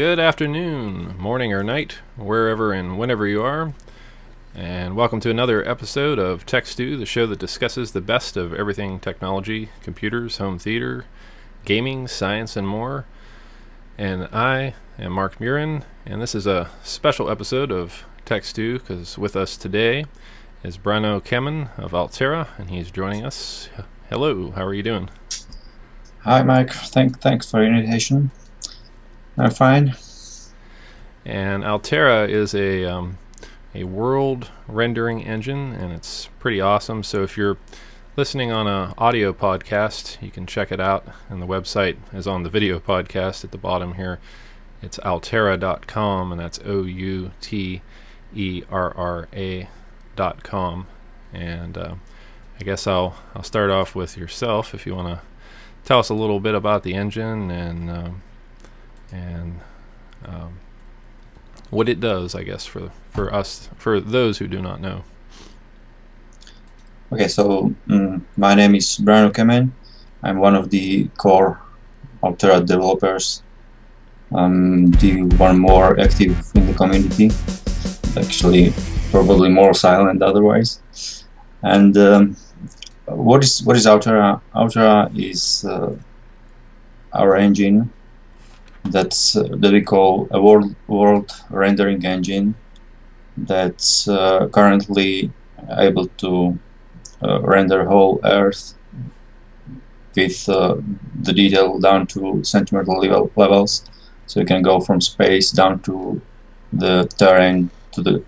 Good afternoon, morning or night, wherever and whenever you are, and welcome to another episode of Tech Stew, the show that discusses the best of everything technology, computers, home theater, gaming, science, and more. And I am Mark Murin, and this is a special episode of Tech Stew because with us today is Brano Kemen of Outerra, and he's joining us. Hello, how are you doing? Hi, Mike. Thanks for the invitation. I'm fine. And Outerra is a world rendering engine, and it's pretty awesome. So if you're listening on an audio podcast, you can check it out, and the website is on the video podcast at the bottom here. It's outerra.com, and that's outerra.com. And I guess I'll start off with yourself if you want to tell us a little bit about the engine and what it does, I guess, for those who do not know. Okay, so my name is Brano Kemen. I'm one of the core Outerra developers. The one more active in the community, actually probably more silent otherwise. And what is Outerra? Outerra is our engine that we call a world rendering engine that's currently able to render whole Earth with the detail down to centimeter levels. So you can go from space down to the terrain, to the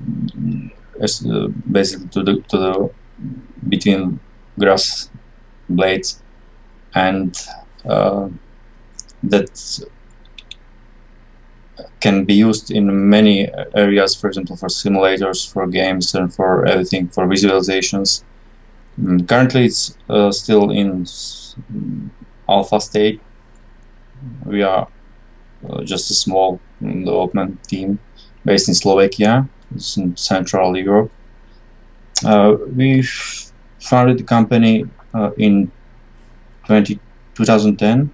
basically to the between grass blades, and that can be used in many areas, for example for simulators, for games, and for everything, for visualizations. Currently it's still in alpha state. We are just a small development team based in Slovakia. It's in Central Europe. We founded the company in 2010,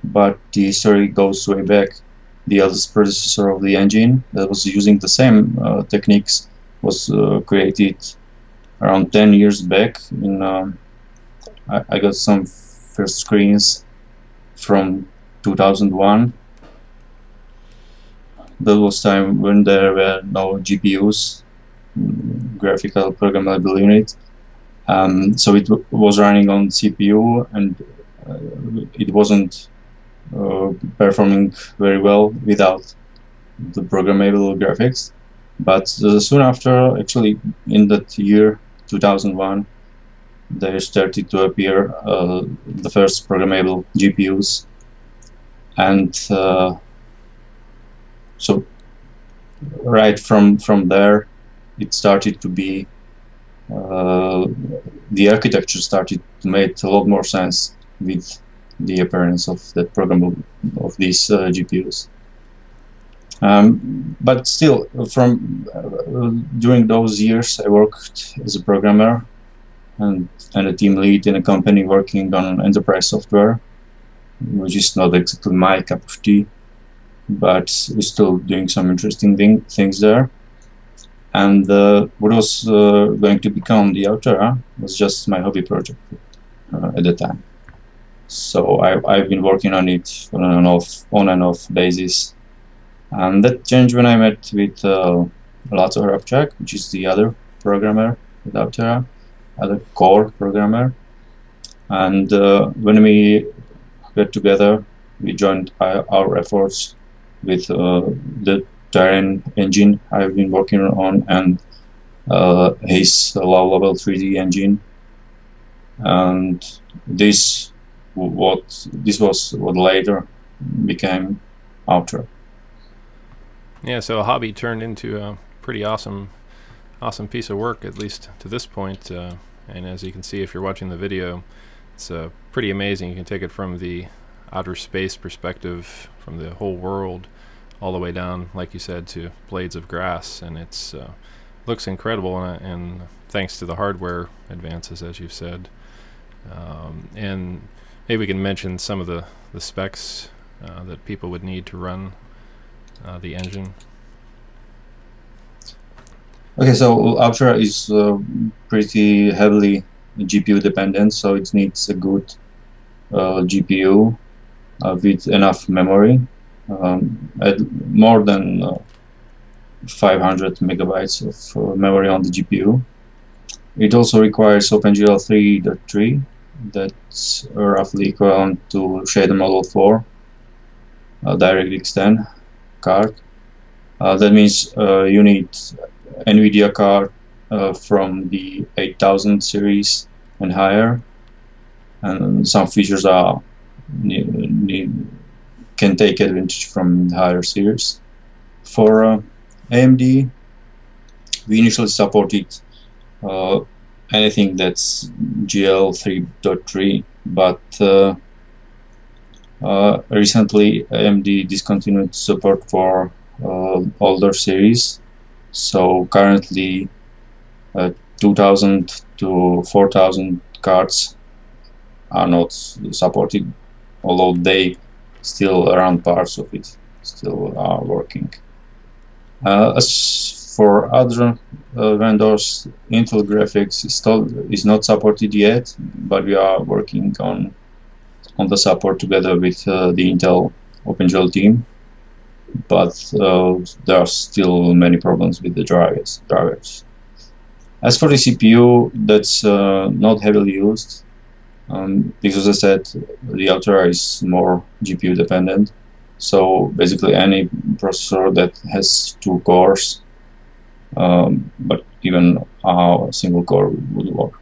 but the history goes way back. The eldest predecessor of the engine that was using the same techniques was created around 10 years back. I got some first screens from 2001. That was time when there were no GPUs, graphical programmable unit. So it was running on CPU, and it wasn't performing very well without the programmable graphics. But soon after, actually in that year 2001, there started to appear the first programmable GPUs, and so right from there it started to be the architecture started to make a lot more sense with the appearance of that programmable of these GPUs. But still, from during those years, I worked as a programmer and a team lead in a company working on enterprise software, which is not exactly my cup of tea, but we're still doing some interesting things there. And what was going to become the Outerra was just my hobby project at the time. So I've been working on it on and off basis. And that changed when I met with Lato Hrabčák, which is the other programmer with Outerra, other core programmer. And when we got together, we joined our efforts with the terrain engine I've been working on, and his low-level 3D engine. And this was what later became Outerra. Yeah, so a hobby turned into a pretty awesome piece of work, at least to this point. And as you can see, if you're watching the video, it's pretty amazing. You can take it from the outer space perspective, from the whole world, all the way down, like you said, to blades of grass, and it's looks incredible. And thanks to the hardware advances, as you've said. And maybe we can mention some of the specs that people would need to run the engine? Okay, so Outerra is pretty heavily GPU dependent, so it needs a good GPU with enough memory, at more than 500 megabytes of memory on the GPU. It also requires OpenGL 3.3, that's roughly equivalent to shader model 4 DirectX 10 card. That means you need NVIDIA card from the 8000 series and higher, and some features are can take advantage from the higher series. For AMD, we initially supported anything that's GL 3.3, but recently AMD discontinued support for older series. So currently 2000 to 4000 cards are not supported, although they still around parts of it still are working. As for other vendors, Intel graphics is not supported yet, but we are working on the support together with the Intel OpenGL team. But there are still many problems with the drivers. As for the CPU, that's not heavily used, because as I said, the Outerra is more GPU dependent. So basically any processor that has 2 cores, but even a single core would work.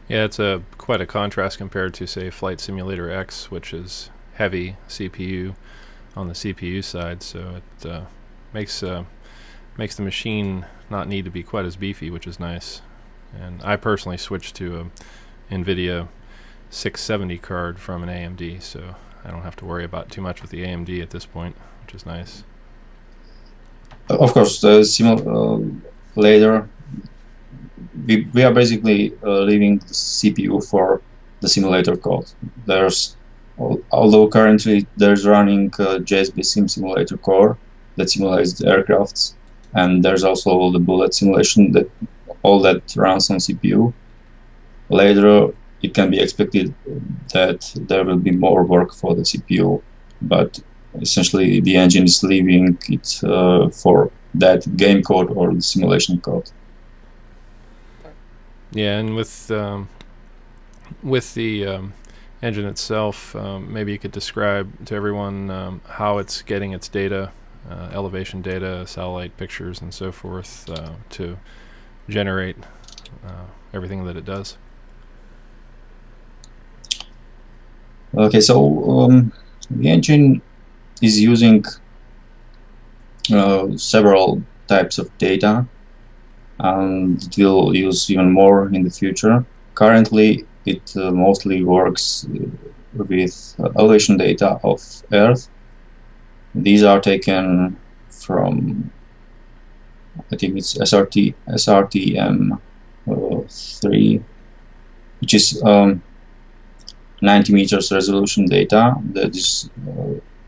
Yeah, it's quite a contrast compared to, say, Flight Simulator X, which is heavy CPU on the CPU side, so it makes the machine not need to be quite as beefy, which is nice. And I personally switched to a NVIDIA 670 card from an AMD, so I don't have to worry about too much with the AMD at this point, which is nice. Of course, the later we are basically leaving the CPU for the simulator code. Although currently there's running JSB Sim Simulator core that simulates the aircrafts, and there's also the bullet simulation that all that runs on CPU. Later, it can be expected that there will be more work for the CPU, but essentially the engine is leaving it for that game code or the simulation code. Yeah, and with the engine itself, maybe you could describe to everyone how it's getting its data, elevation data, satellite pictures, and so forth, to generate everything that it does. Okay, so the engine is using several types of data, and it will use even more in the future. Currently, it mostly works with elevation data of Earth. These are taken from, I think it's SRTM3, which is 90 meters resolution data. That is,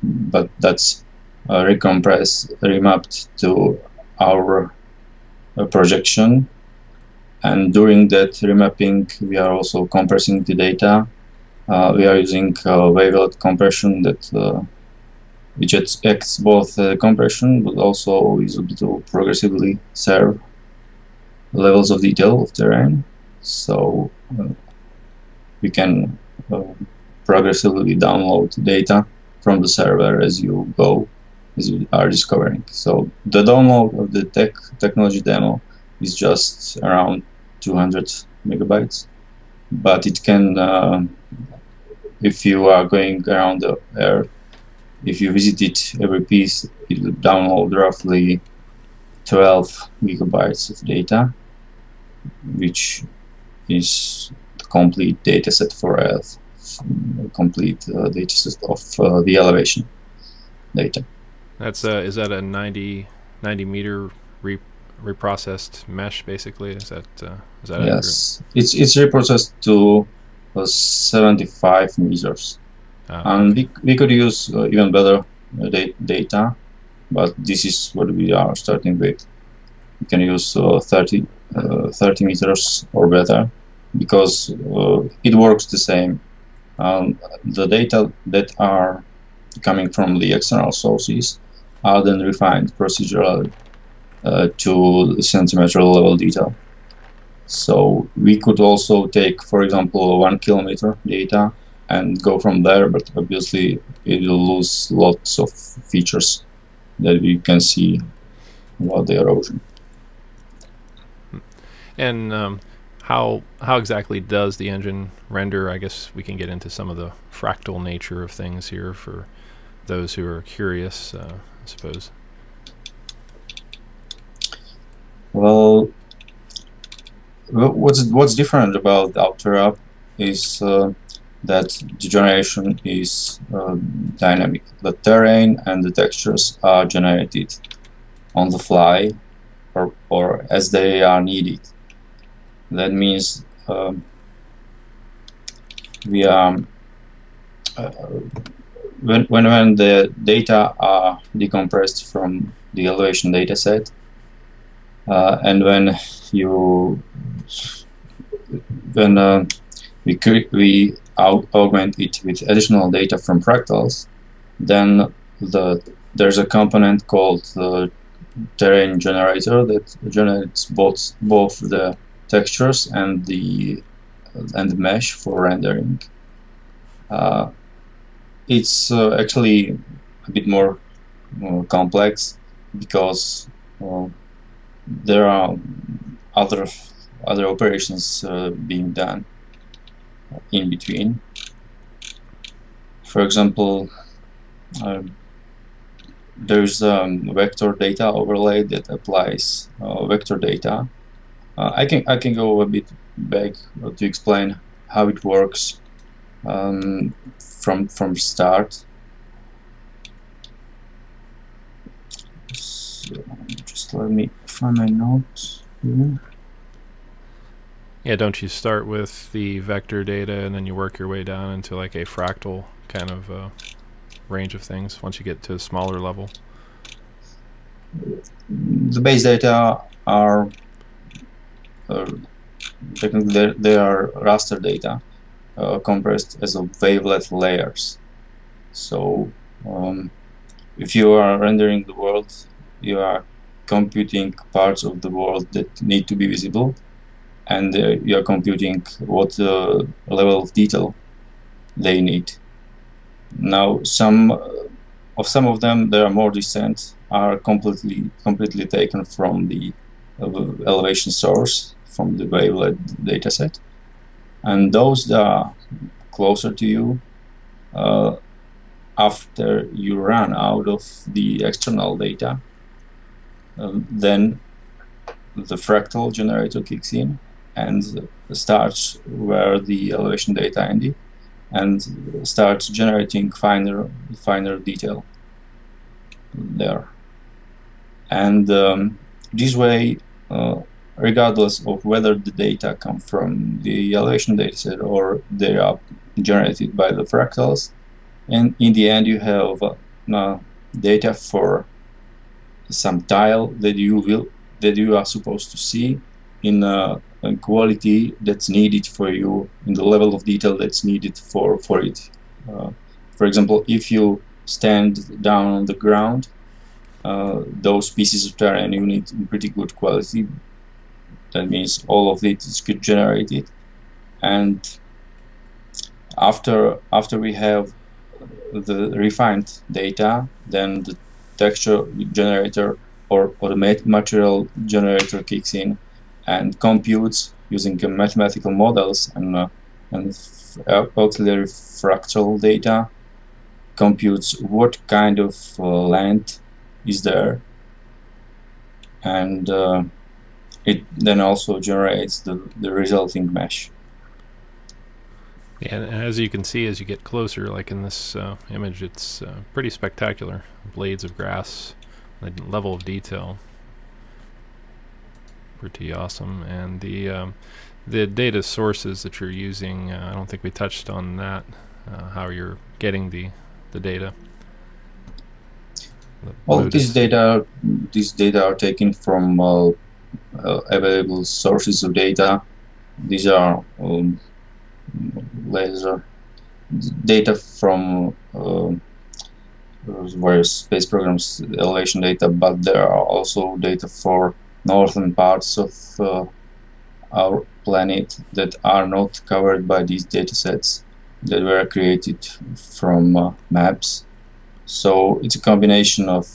but that's recompressed, remapped to our projection. And during that remapping, we are also compressing the data. We are using wavelet compression that which acts both compression, but also is able to progressively serve levels of detail of terrain. So we can progressively download data from the server as you go, as you are discovering. So the download of the technology demo is just around 200 megabytes, but it can, if you are going around the Earth, if you visit it every piece, it will download roughly 12 gigabytes of data, which is the complete dataset for Earth, complete dataset of the elevation data. That's is that a 90 meter reprocessed mesh, basically? Is that yes, accurate? It's reprocessed to 75 meters. And okay. we could use even better data. but this is what we are starting with. You can use 30 meters or better, because it works the same. The data that are coming from the external sources are then refined procedurally to centimeter level detail. So we could also take, for example, 1 kilometer data and go from there, but obviously it will lose lots of features that we can see about the erosion. And how exactly does the engine render? I guess we can get into some of the fractal nature of things here for those who are curious, I suppose. Well, what's different about Outerra is that the generation is dynamic. The terrain and the textures are generated on the fly or as they are needed. That means we are when the data are decompressed from the elevation dataset, and when we augment it with additional data from fractals, then there's a component called the terrain generator that generates both the textures and the mesh for rendering. It's actually a bit more complex, because there are other operations being done in between. For example, there's vector data overlay that applies vector data. I can go a bit back to explain how it works from start. So just let me find my notes here. Yeah, don't you start with the vector data and then you work your way down into like a fractal kind of range of things once you get to a smaller level? The base data are technically they are raster data compressed as a wavelet layers. So if you are rendering the world, you are computing parts of the world that need to be visible, and you are computing what level of detail they need. Now, some of them, there are more distant, are completely taken from the elevation source, from the wavelet dataset, and those that are closer to you, after you run out of the external data, then the fractal generator kicks in and starts where the elevation data ended, and starts generating finer detail there. And this way, regardless of whether the data come from the elevation dataset or they are generated by the fractals, and in the end you have data for some tile that you are supposed to see in a quality that's needed for you, in the level of detail that's needed for it. For example, if you stand down on the ground, those pieces of terrain you need in pretty good quality. That means all of it is good generated, and after we have the refined data, then the texture generator or the material generator kicks in and computes using mathematical models and auxiliary fractal data, computes what kind of length is there, and it then also generates the resulting mesh. Yeah, and as you can see, as you get closer, like in this image, it's pretty spectacular. Blades of grass, the level of detail, pretty awesome. And the data sources that you're using, I don't think we touched on that, how you're getting the data. All Modus. these data are taken from available sources of data. These are laser data from various space programs, elevation data, but there are also data for northern parts of our planet that are not covered by these datasets that were created from maps. So it's a combination of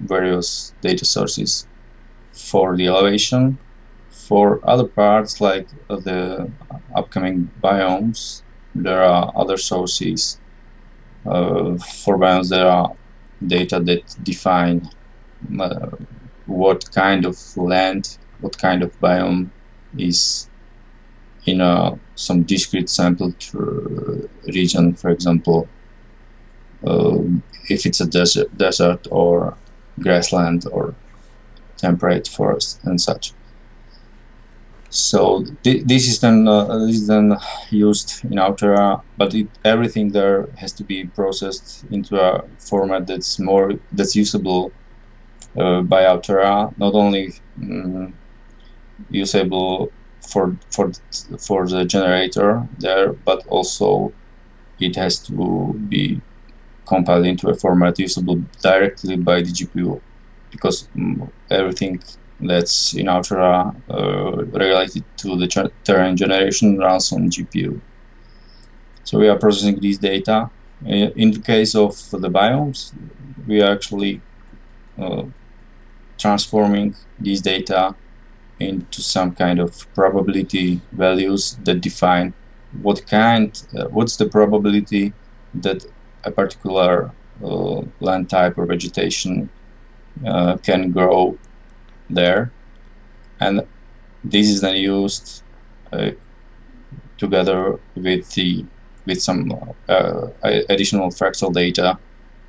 various data sources for the elevation. For other parts, like the upcoming biomes, there are other sources. For biomes, there are data that define what kind of land, what kind of biome is in some discrete sampled region, for example, if it's a desert or grassland or temperate forest and such. So this is then used in Outerra, but everything there has to be processed into a format that's usable by Outerra, not only usable for the generator there, but also it has to be compiled into a format usable directly by the GPU, because everything that's in Outerra related to the terrain generation runs on GPU. So we are processing these data. In the case of the biomes, we are actually transforming these data into some kind of probability values that define what's the probability that a particular land type or vegetation can grow there, and this is then used together with some additional fractal data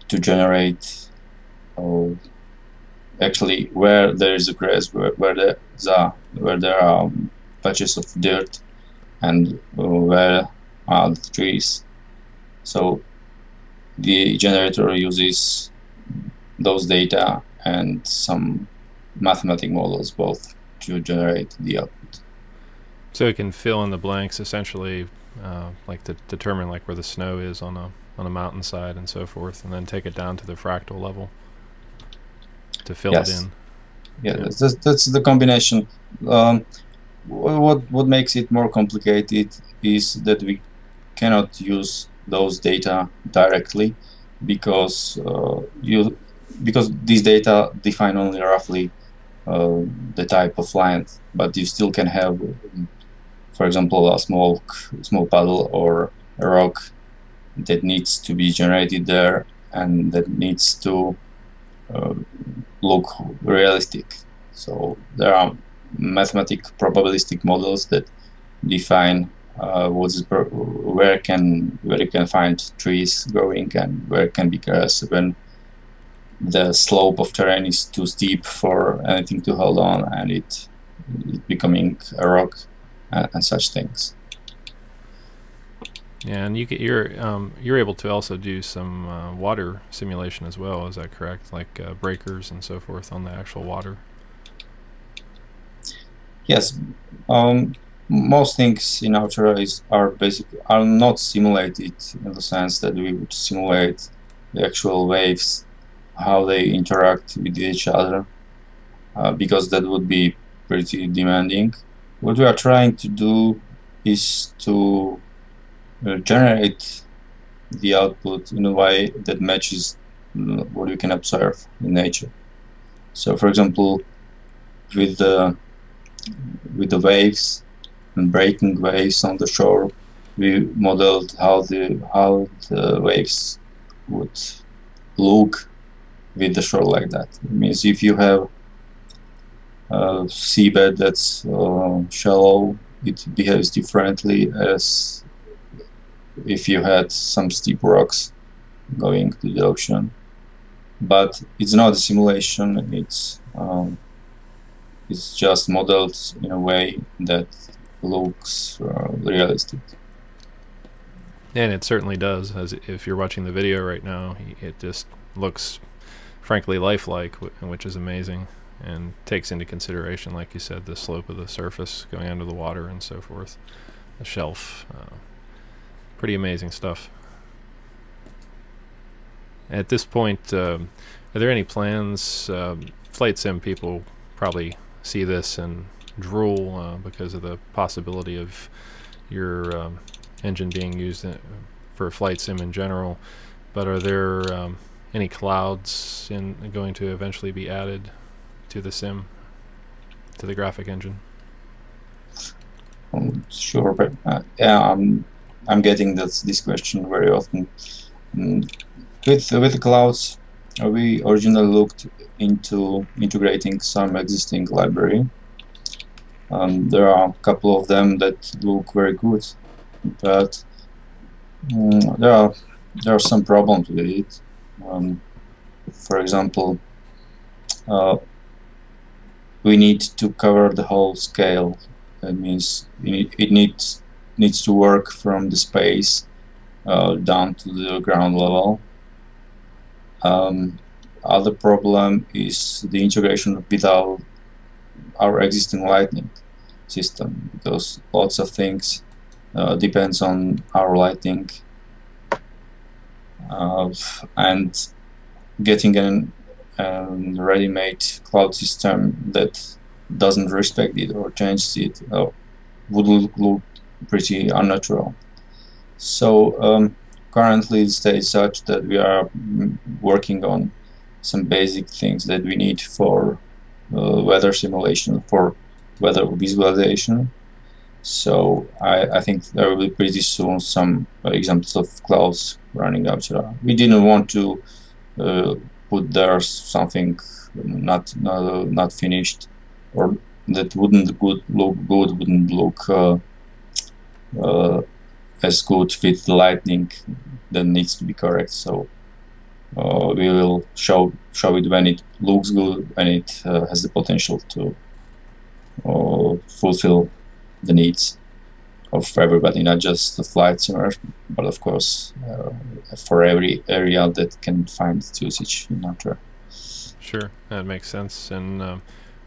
to generate actually where there is a grass, where there are patches of dirt, and where are the trees. So the generator uses those data and some mathematical models both to generate the output. So it can fill in the blanks essentially, like to determine like where the snow is on a mountainside and so forth, and then take it down to the fractal level to fill it in. Yeah, that's the combination. What makes it more complicated is that we cannot use those data directly, because these data define only roughly the type of land, but you still can have, for example, a small puddle or a rock that needs to be generated there and that needs to look realistic. So there are mathematical probabilistic models that define where you can find trees growing and where can be grass when the slope of terrain is too steep for anything to hold on and it becoming a rock and such things. Yeah, and you're able to also do some water simulation as well. Is that correct? Like breakers and so forth on the actual water. Yes, most things in Outerra are not simulated in the sense that we would simulate the actual waves, how they interact with each other, because that would be pretty demanding. What we are trying to do is to generate the output in a way that matches what we can observe in nature. So, for example, with the waves and breaking waves on the shore, we modeled how the waves would look with the shore like that. It means if you have a seabed that's shallow, it behaves differently as if you had some steep rocks going to the ocean. But it's not a simulation, it's just modeled in a way that looks realistic. And it certainly does. As if you're watching the video right now, it just looks frankly lifelike, which is amazing, and takes into consideration, like you said, the slope of the surface going under the water and so forth, the shelf. Pretty amazing stuff. At this point, are there any plans? Flight sim people probably see this and drool because of the possibility of your engine being used for flight sim in general. But are there any clouds going to eventually be added to the sim, to the graphic engine? Sure, but yeah, I'm getting this question very often. With the clouds, we originally looked into integrating some existing library. There are a couple of them that look very good, but there are some problems with it. For example, we need to cover the whole scale. That means it needs to work from the space down to the ground level. Other problem is the integration with our existing lighting system, because lots of things depends on our lighting, and getting a ready-made cloud system that doesn't respect it or changes it would look pretty unnatural. So currently it stays such that we are working on some basic things that we need for weather simulation, for weather visualization. So I think there will be pretty soon some examples of clouds running Outerra. We didn't want to put there something not finished, or that wouldn't look as good with the lighting that needs to be correct. So we will show it when it looks good, and it has the potential to fulfill the needs of everybody, not just the flight simmers, but of course for every area that can find its usage in Outerra. Sure, that makes sense. And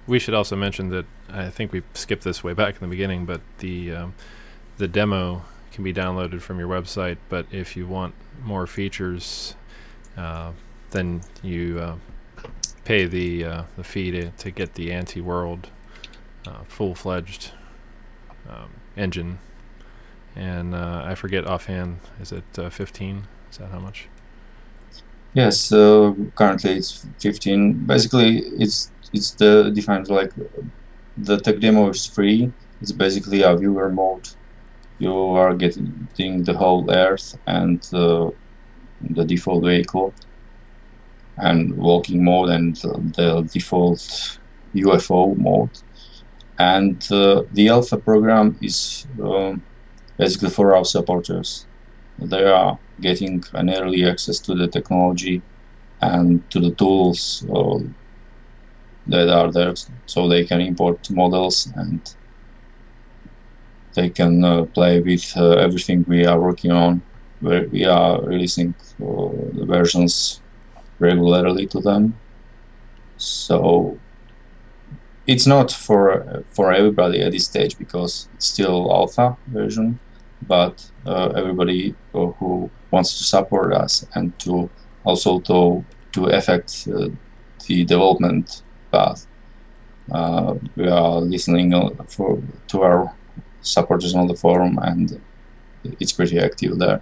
we should also mention that I think we skipped this way back in the beginning, but the demo can be downloaded from your website. But if you want more features, then you pay the fee to get the anti-world full-fledged engine. And I forget offhand, is it 15? Is that how much? Yes, currently it's 15. Basically, it's defined like the tech demo is free. It's basically a viewer mode. You are getting the whole Earth and the default vehicle and walking mode and the default UFO mode. And the alpha program is basically for our supporters. They are getting an early access to the technology and to the tools that are there, so they can import models and they can play with everything we are working on. We are releasing the versions regularly to them. So it's not for everybody at this stage, because it's still alpha version, but everybody who wants to support us and to also to affect the development path, we are listening to our supporters on the forum, and it's pretty active there.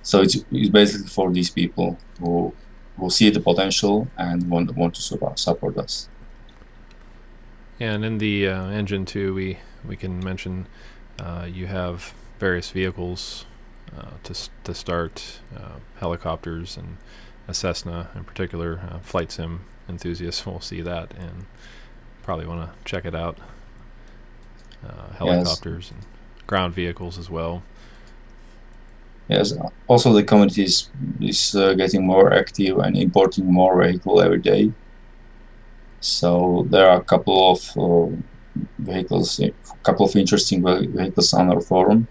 So it's basically for these people who see the potential and want to support us. Yeah, and in the engine too, we can mention you have various vehicles to start, helicopters and a Cessna in particular. Flight sim enthusiasts will see that and probably want to check it out. Helicopters, yes, and ground vehicles as well. Yes, also the community is getting more active and importing more vehicle every day. So there are a couple of vehicles, a couple of interesting vehicles on our forum.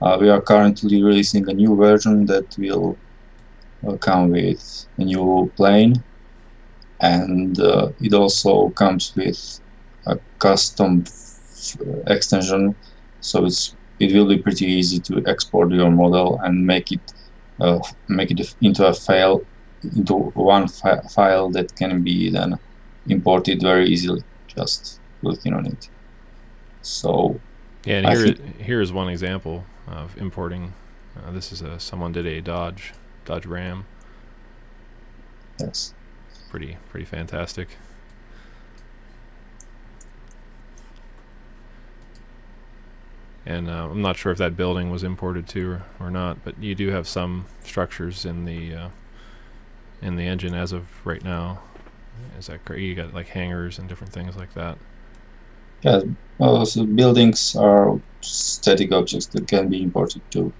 We are currently releasing a new version that will come with a new plane, and it also comes with a custom extension, so it will be pretty easy to export your model and make it into a file, into one file that can be then imported very easily, just clicking on it. So Yeah, and I think here is one example of importing. This is someone did a Dodge Ram. yes. Pretty fantastic. And I'm not sure if that building was imported too or not, but you do have some structures in the engine as of right now. Is that correct? You got like hangars and different things like that. Yeah, well, so buildings are static objects that can be imported too.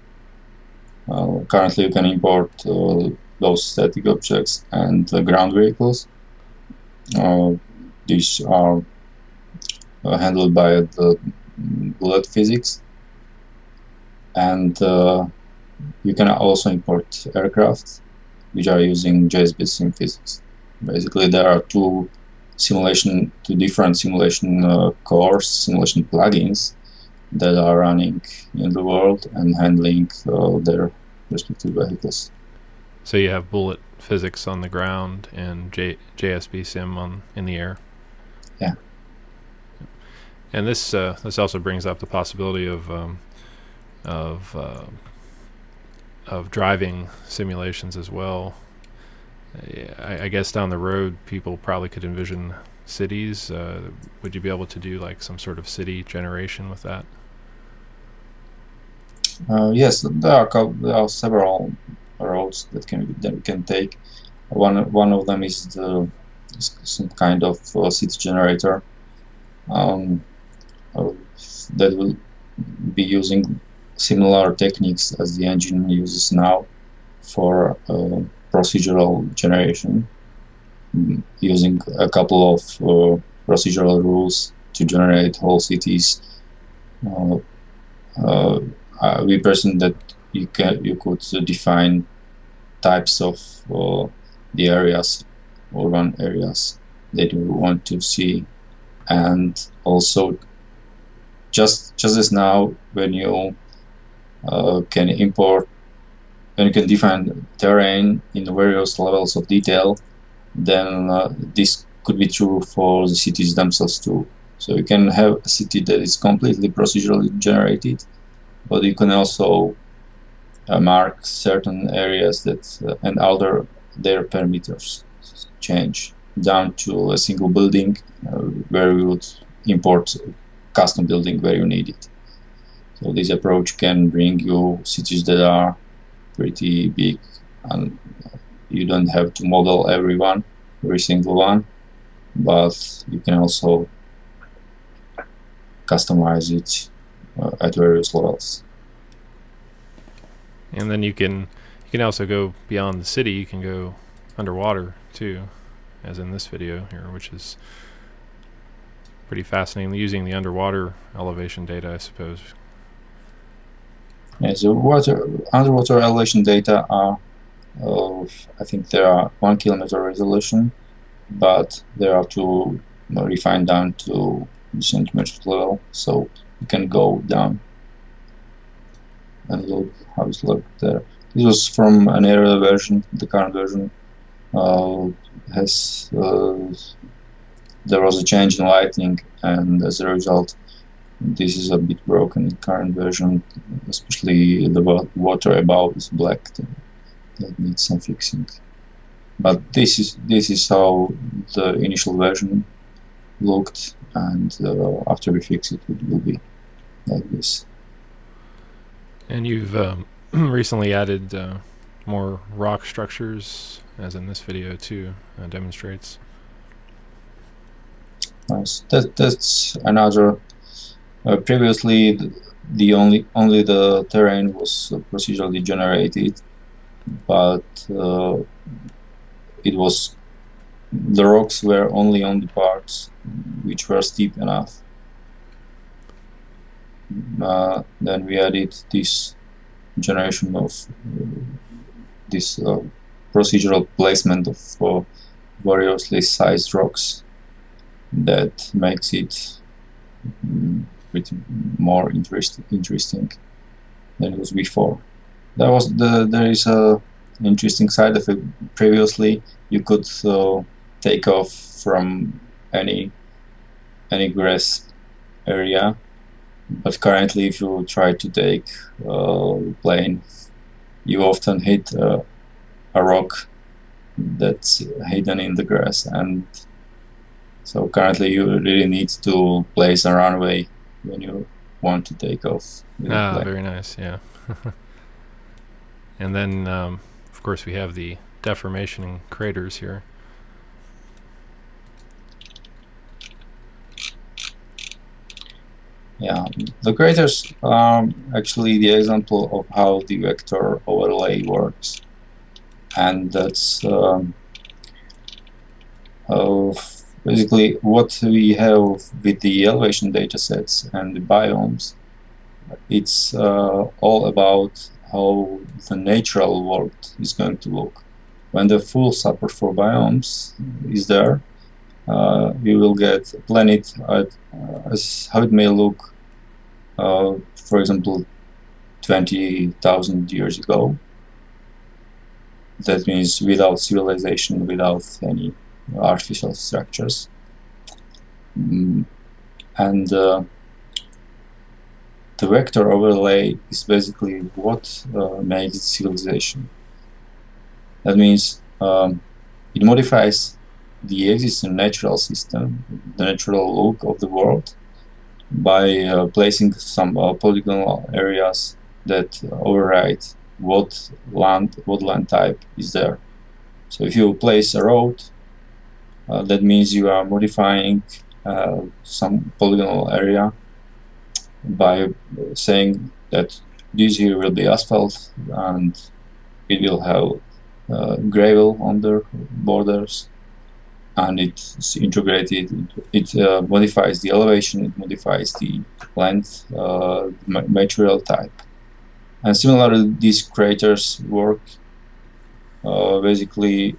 Currently, you can import those static objects and ground vehicles. These are handled by the bullet physics, and you can also import aircraft which are using JSB sim physics. Basically, there are two different simulation cores, simulation plugins that are running in the world and handling their respective vehicles. So you have bullet physics on the ground and JSB sim in the air. Yeah. And this also brings up the possibility of driving simulations as well. I guess down the road, people probably could envision cities. Would you be able to do like some sort of city generation with that? Yes, there are several roads that we can take. One of them is some kind of city generator that will be using similar techniques as the engine uses now for procedural generation, using a couple of procedural rules to generate whole cities. We present that you could define types of the areas, urban areas that you want to see, and also just as now when you can import, when you can define terrain in various levels of detail, then this could be true for the cities themselves too. So you can have a city that is completely procedurally generated, but you can also mark certain areas that and alter their parameters, change down to a single building where we would import custom building where you need it. So this approach can bring you cities that are pretty big, and you don't have to model every single one, but you can also customize it at various levels. And then you can also go beyond the city. You can go underwater too, as in this video here, which is pretty fascinating, using the underwater elevation data, I suppose. Yeah, so underwater elevation data are, I think there are 1 kilometer resolution, but there are to refine down to the centimeter level, so you can go down and look how it looked there. This was from an earlier version. The current version has there was a change in lighting, and as a result, this is a bit broken in current version. Especially the water above is black. That needs some fixing. But this is how the initial version looked, and after we fix it, it will be like this. And you've recently added more rock structures, as in this video too demonstrates. Nice. That's another. Previously, only the terrain was procedurally generated, but it was the rocks were only on the parts which were steep enough. Then we added this generation of this procedural placement of variously sized rocks that makes it bit more interesting than it was before. There is a interesting side of it. Previously, you could take off from any grass area, but currently, if you try to take a plane, you often hit a rock that's hidden in the grass, and so currently you really need to place a runway when you want to take off. Very nice, yeah. And then, of course, we have the deformation and craters here. Yeah, the craters are actually the example of how the vector overlay works, and that's basically what we have with the elevation datasets and the biomes. It's all about how the natural world is going to look. When the full support for biomes is there, we will get a planet as how it may look, for example, 20,000 years ago. That means without civilization, without any artificial structures. And the vector overlay is basically what makes civilization. That means it modifies the existing natural system, the natural look of the world, by placing some polygonal areas that override what land type is there. So if you place a road, that means you are modifying some polygonal area by saying that this here will be asphalt and it will have gravel on the borders, and it's integrated. It modifies the elevation, it modifies the length, material type. And similarly, these craters work. Basically,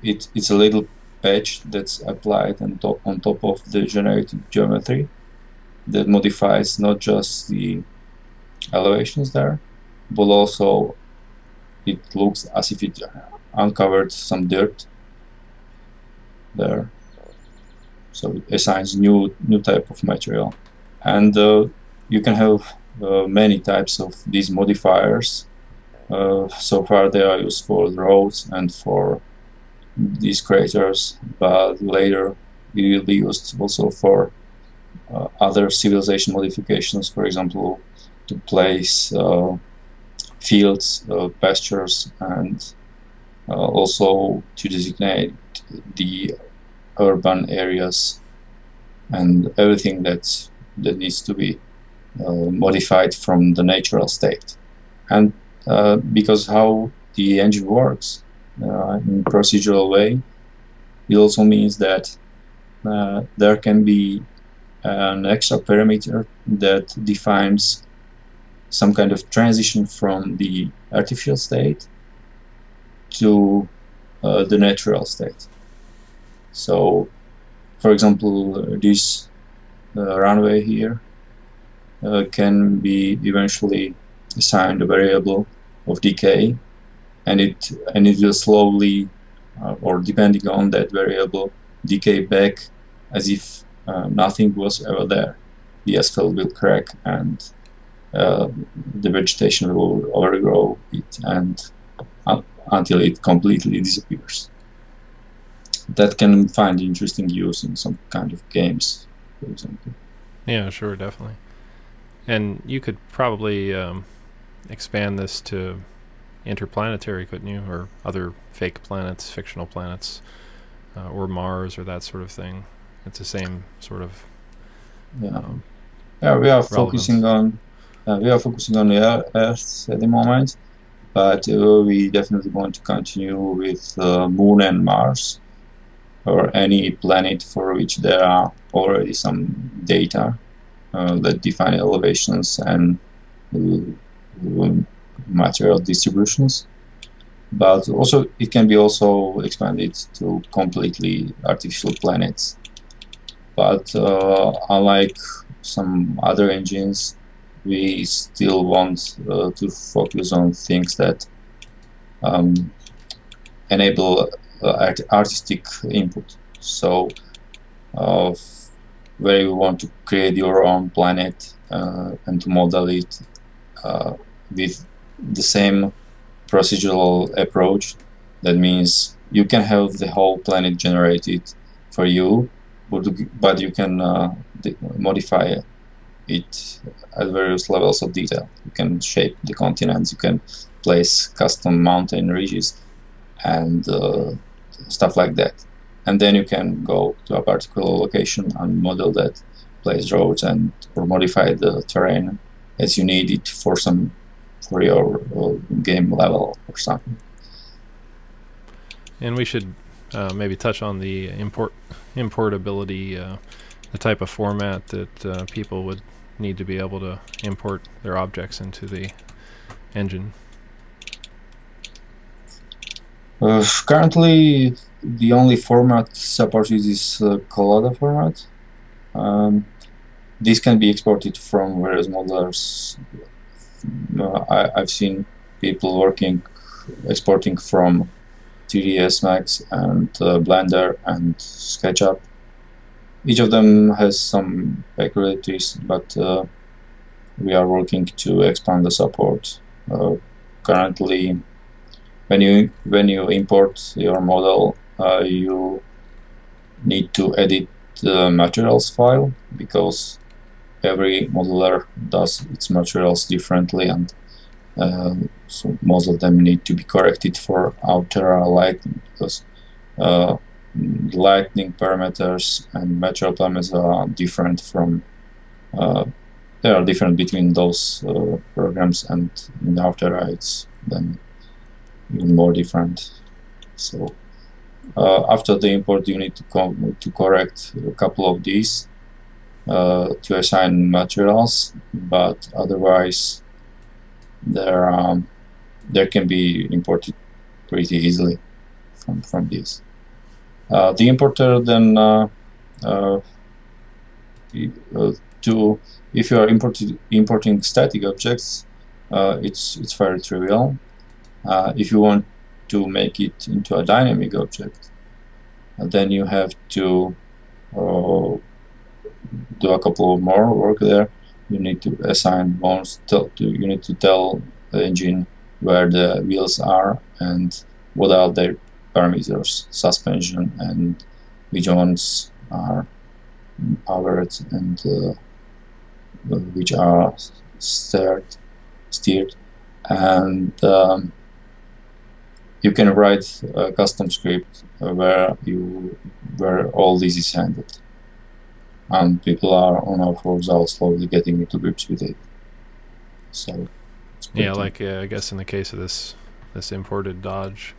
it's a little patch that's applied on top of the generated geometry that modifies not just the elevations there, but also it looks as if it uncovered some dirt there. So it assigns new type of material, and you can have many types of these modifiers. So far they are used for the roads and for these craters, but later it will be used also for other civilization modifications, for example, to place fields, pastures, and also to designate the urban areas and everything that needs to be modified from the natural state. And because how the engine works in procedural way, it also means that there can be an extra parameter that defines some kind of transition from the artificial state to the natural state. So, for example, this runway here can be eventually assigned a variable of decay, and it will slowly, or depending on that variable, decay back as if nothing was ever there. The asphalt will crack, and the vegetation will overgrow it, and until it completely disappears. That can find interesting use in some kind of games, for example. Yeah, sure, definitely. And you could probably expand this to interplanetary, couldn't you? Or other fake planets, fictional planets, or Mars, or that sort of thing. It's the same sort of yeah, we are focusing on the Earth at the moment, but we definitely want to continue with Moon and Mars, or any planet for which there are already some data that define elevations and material distributions. but also it can be also expanded to completely artificial planets. But unlike some other engines, we still want to focus on things that enable artistic input. So where you want to create your own planet and to model it with the same procedural approach. That means you can have the whole planet generated for you, but you can modify it at various levels of detail. You can shape the continents, you can place custom mountain ridges and stuff like that. And then you can go to a particular location and model that, place roads and or modify the terrain as you need it for your game level or something. And we should maybe touch on the importability, the type of format that people would need to be able to import their objects into the engine. Currently, the only format supported is Collada format. This can be exported from various modelers. I've seen people exporting from 3ds Max and Blender and SketchUp. Each of them has some peculiarities, but we are working to expand the support. Currently, when you import your model, you need to edit the materials file, because every modeler does its materials differently, and so most of them need to be corrected for Outerra lighting, because lighting parameters and material parameters are different from they are different between those programs, and in Outerra it's then even more different. So after the import, you need to correct a couple of these to assign materials, but otherwise there can be imported pretty easily from this. The importer then if you are importing static objects, it's very trivial. If you want to make it into a dynamic object, then you have to do a couple of more work there. You need to assign bonds. You need to tell the engine where the wheels are and what are their parameters, suspension, and which ones are powered and which are steered, and you can write a custom script where all this is handled, and people are on our forums are slowly getting into grips with it. So yeah, like I guess in the case of this imported Dodge,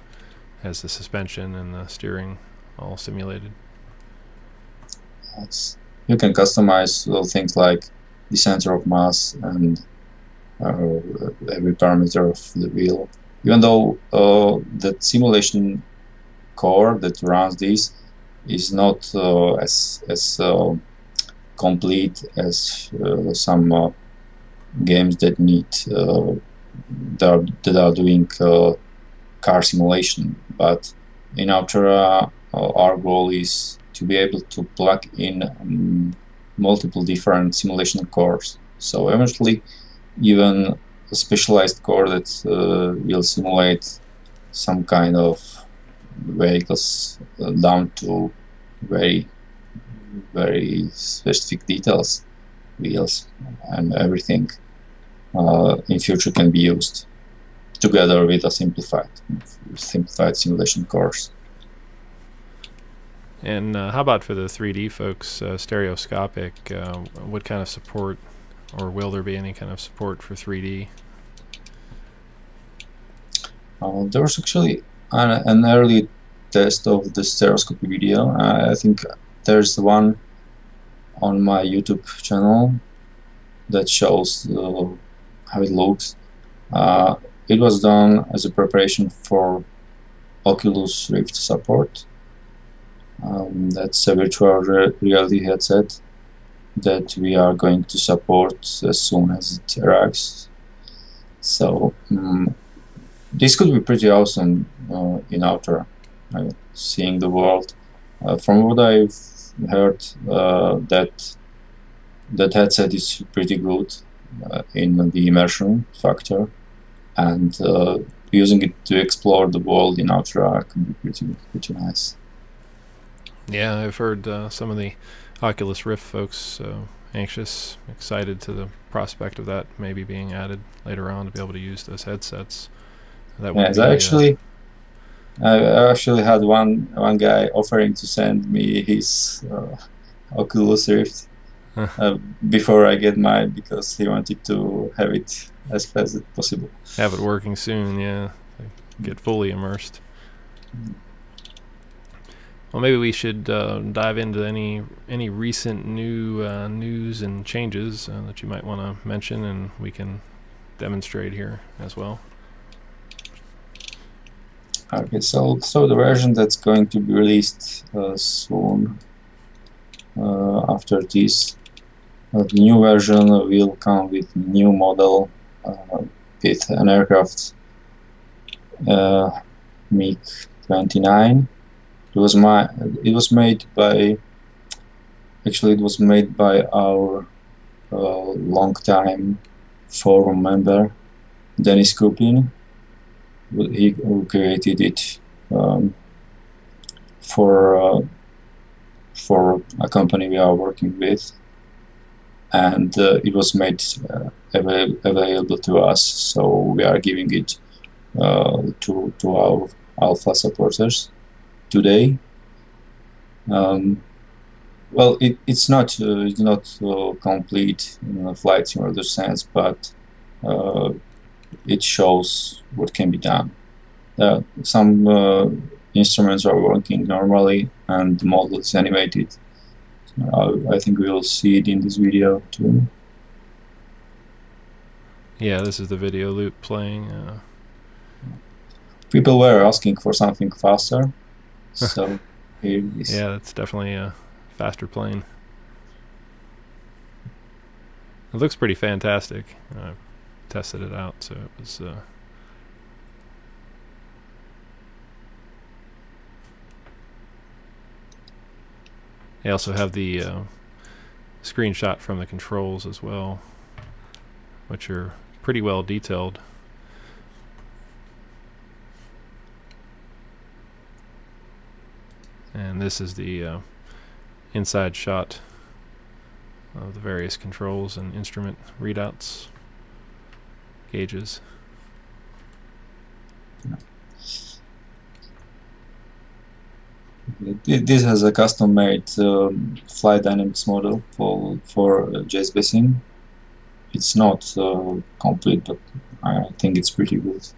has the suspension and the steering all simulated. You can customize little things like the center of mass and every parameter of the wheel. Even though the simulation core that runs this is not as complete as some games that need that are doing car simulation, but in Outerra our goal is to be able to plug in multiple different simulation cores. So eventually, even a specialized core that will simulate some kind of vehicles down to very specific details, wheels and everything, in future can be used together with a simplified simulation course. And how about for the 3D folks, stereoscopic? What kind of support, or will there be any kind of support for 3D? There was actually an early test of the stereoscopic video. I think there's one on my YouTube channel that shows how it looks. it was done as a preparation for Oculus Rift support. That's a virtual reality headset that we are going to support as soon as it arrives. So this could be pretty awesome in Outerra, seeing the world. From what I've heard, that headset is pretty good in the immersion factor, and using it to explore the world in Outerra can be pretty nice. Yeah, I've heard some of the Oculus Rift folks anxious, excited to the prospect of that maybe being added later on to be able to use those headsets. That would Yes, be I actually had one guy offering to send me his Oculus Rift before I get mine, because he wanted to have it as fast as possible. have it working soon. Yeah, get fully immersed. Well, maybe we should dive into any recent new news and changes that you might want to mention, and we can demonstrate here as well. Okay, so the version that's going to be released soon after this, the new version will come with new model with an aircraft MiG-29. It was made by our long-time forum member Dennis Kuplin. He created it for a company we are working with, and it was made available to us. So we are giving it to our alpha supporters today. Well, it's not complete in a flight simulator sense, but it shows what can be done. Some instruments are working normally, and the model is animated. I think we will see it in this video too. Yeah, this is the video loop playing. People were asking for something faster, so here it is. Yeah, that's definitely a faster plane. It looks pretty fantastic. I tested it out, so it was they also have the screenshot from the controls as well, which are pretty well detailed. And this is the inside shot of the various controls and instrument readouts, gauges. This has a custom-made flight dynamics model for JSBasing. It's not complete, but I think it's pretty good.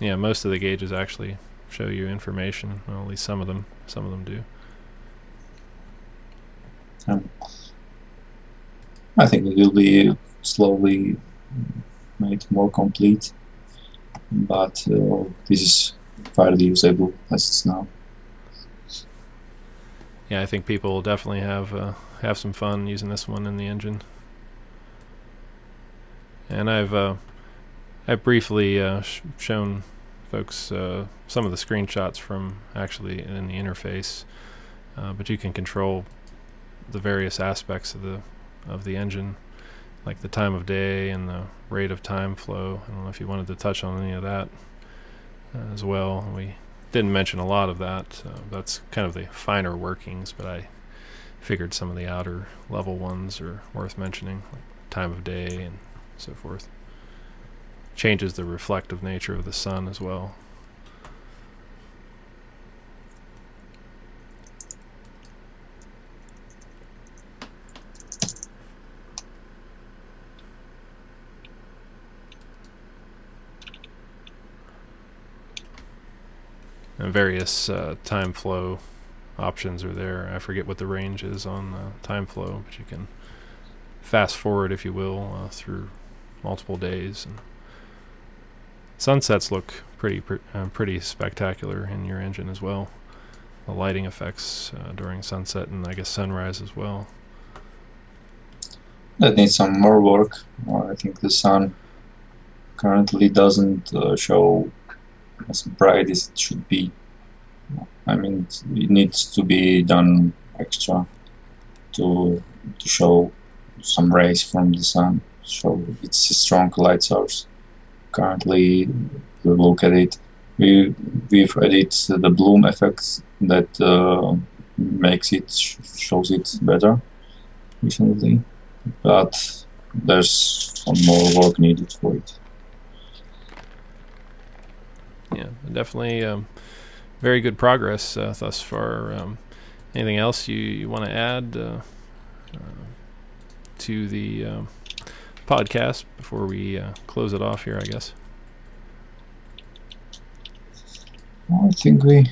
Yeah, most of the gauges actually show you information. Well, at least some of them do. I think it will be slowly made more complete, but this is fairly usable as it's now. Yeah, I think people will definitely have some fun using this one in the engine. And I've briefly shown folks some of the screenshots from actually in the interface, but you can control the various aspects of the engine, like the time of day and the rate of time flow. I don't know if you wanted to touch on any of that as well. We didn't mention a lot of that. That's kind of the finer workings, but I figured some of the outer level ones are worth mentioning, like time of day and so forth. Changes the reflective nature of the sun as well. And various time flow options are there. I forget what the range is on time flow, but you can fast forward, if you will, through multiple days and sunsets look pretty spectacular in your engine as well. The lighting effects during sunset and I guess sunrise as well. That needs some more work. I think the sun currently doesn't show as bright as it should be. I mean, it needs to be done extra to show some rays from the sun, show it's a strong light source. Currently, we look at it. We've added the bloom effects that makes it shows it better recently, but there's some more work needed for it. Yeah, definitely very good progress thus far. Anything else you want to add to the podcast before we close it off here, I guess? I think we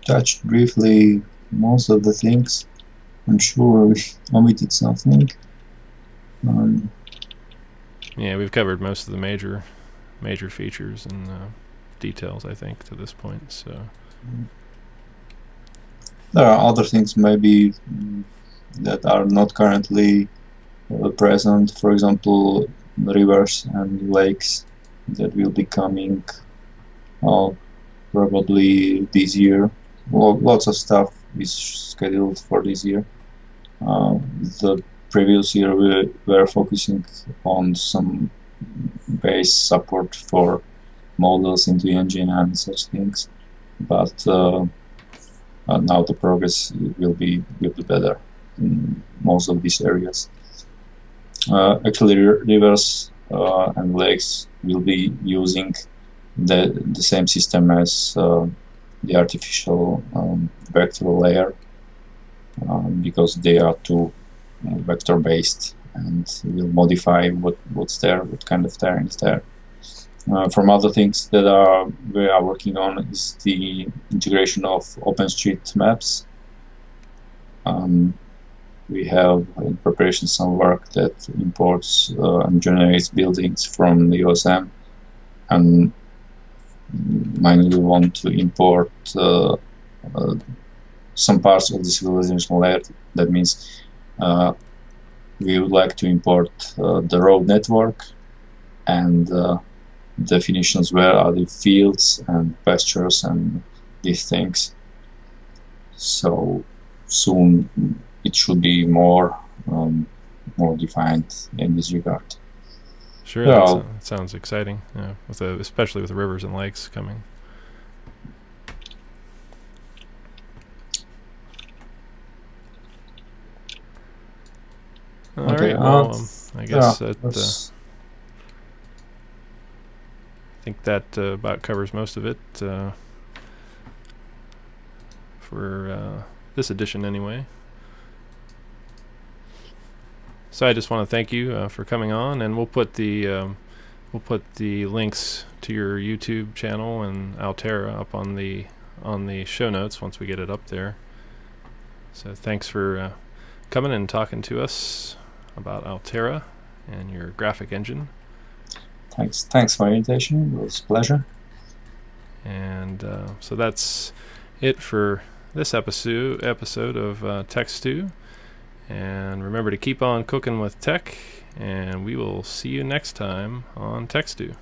touched briefly most of the things. I'm sure we omitted something. Yeah, we've covered most of the major features and details, I think, to this point. So there are other things maybe that are not currently present. For example, rivers and lakes that will be coming probably this year. Lots of stuff is scheduled for this year. The previous year we were focusing on some base support for models into engine and such things, but now the progress will be better in most of these areas. Actually, rivers and lakes will be using the same system as the artificial vector layer, because they are two vector based and will modify what's there, what kind of terrain is there. From other things that we are working on is the integration of OpenStreetMaps. We have in preparation some work that imports and generates buildings from the USM, and mainly we want to import some parts of the civilization layer. That means we would like to import the road network and definitions where are the fields and pastures and these things. So soon it should be more defined in this regard. Sure, that sounds exciting. Yeah, especially with the rivers and lakes coming. All right. Well, I guess I think that about covers most of it for this edition, anyway. So I just want to thank you for coming on, and we'll put the links to your YouTube channel and Outerra up on the show notes once we get it up there. So thanks for coming and talking to us about Outerra and your graphic engine. Thanks for the invitation. It was a pleasure. And so that's it for this episode of Tech Stew. And remember to keep on cooking with tech, and we will see you next time on Tech Stew.